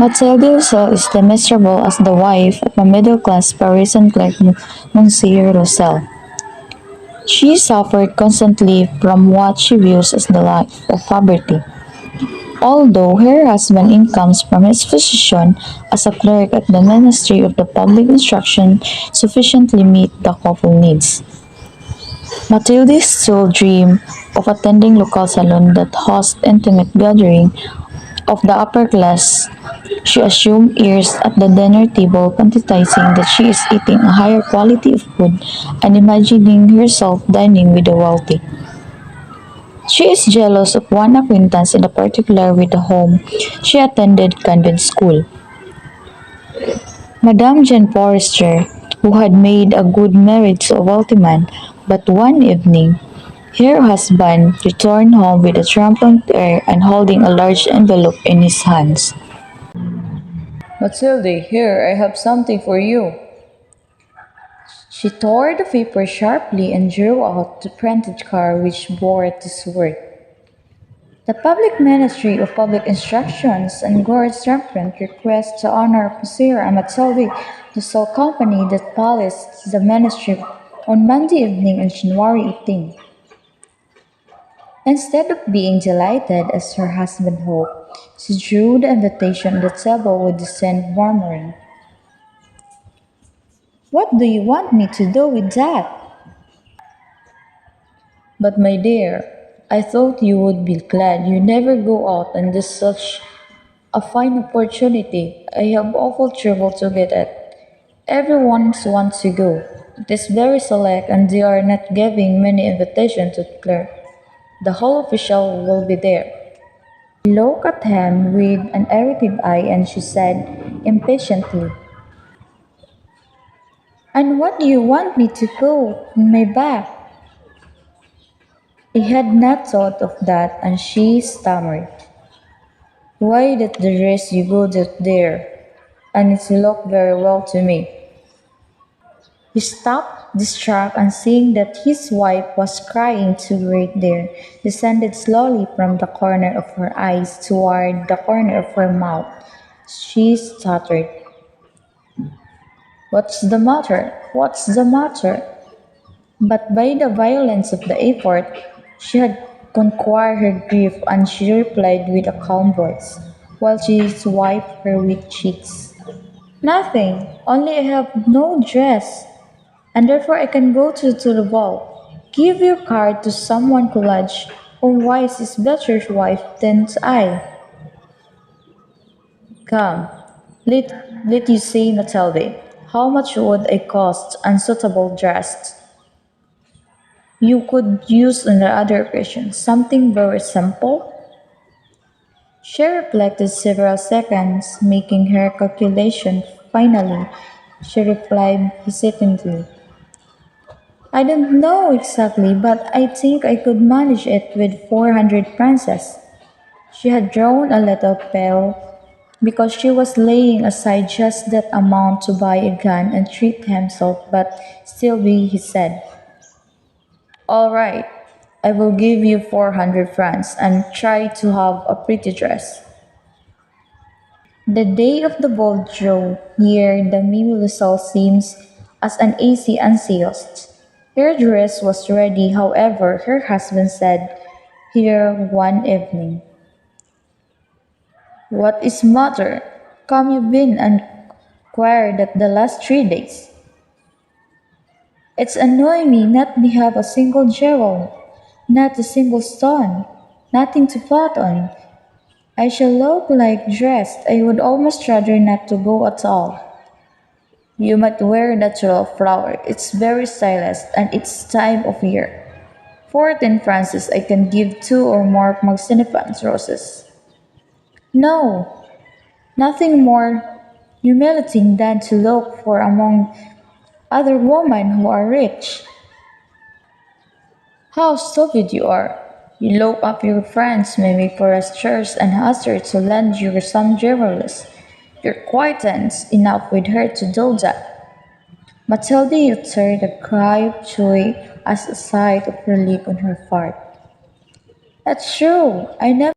Mathilde Roussel is miserable as the wife of a middle-class Parisian clerk, Monsieur Roussel. She suffered constantly from what she views as the life of poverty. Although her husband incomes from his position as a clerk at the Ministry of the Public Instruction sufficiently meet the couple needs. Matilda's sole dream of attending local salon that hosts intimate gathering of the upper class. She assumes ears at the dinner table, fantasizing that she is eating a higher quality of food and imagining herself dining with the wealthy. She is jealous of one acquaintance in particular with whom she attended convent school. Madame Jean Forrester, who had made a good marriage to a wealthy man, but one evening, her husband returned home with a triumphant air and holding a large envelope in his hands. Matilde, here, I have something for you. She tore the paper sharply and drew out the printed card which bore this word. The Public Ministry of Public Instructions and Guards Referent request to honor Monsieur and Matilde, the sole company that palace the ministry on Monday evening on January 18. Instead of being delighted as her husband hoped, she drew the invitation on the table with the scent murmuring, "What do you want me to do with that?" "But my dear, I thought you would be glad you never go out on this such a fine opportunity. I have awful trouble to get it. Everyone wants to go. It is very select and they are not giving many invitations to clerk. The whole official will be there." She looked at him with an irritated eye and she said impatiently, "And what do you want me to go in my back?" He had not thought of that and she stammered, "Why, that the dress you go out there, and it looked very well to me." He stopped, distraught, and seeing that his wife was crying too great tears descended slowly from the corner of her eyes toward the corner of her mouth. She stuttered, "What's the matter? What's the matter?" But by the violence of the effort, she had conquered her grief and she replied with a calm voice, while she wiped her wet cheeks, "Nothing, only I have no dress, and therefore I can go to the ball. Give your card to someone college, whom wise is better wife than I. Come, let you say, Matilde, how much would a cost unsuitable dress? You could use on the other occasion something very simple." She reflected several seconds, making her calculation. Finally, she replied hesitantly, "I don't know exactly, but I think I could manage it with 400 francs." She had drawn a little pale because she was laying aside just that amount to buy a gun and treat himself, but still he said, "All right, I will give you 400 francs and try to have a pretty dress." The day of the ball drew near. The Mimilosol seems as uneasy anxious. Her dress was ready, however, her husband said here one evening, "What is matter? Come you been and inquired that the last 3 days. It's annoying me not to have a single jewel, not a single stone, nothing to put on. I shall look like dressed. I would almost rather not to go at all." "You might wear natural flower. It's very stylish, and it's time of year. 14 francs I can give 2 or more magnificent roses." "No, nothing more humiliating than to look for among other women who are rich." "How stupid you are! You look up your friends, maybe foresters, and ask her to lend you some jewels. You're quite enough with her to do that." Matilde uttered a cry of joy as a sight of relief on her part. "That's true. I never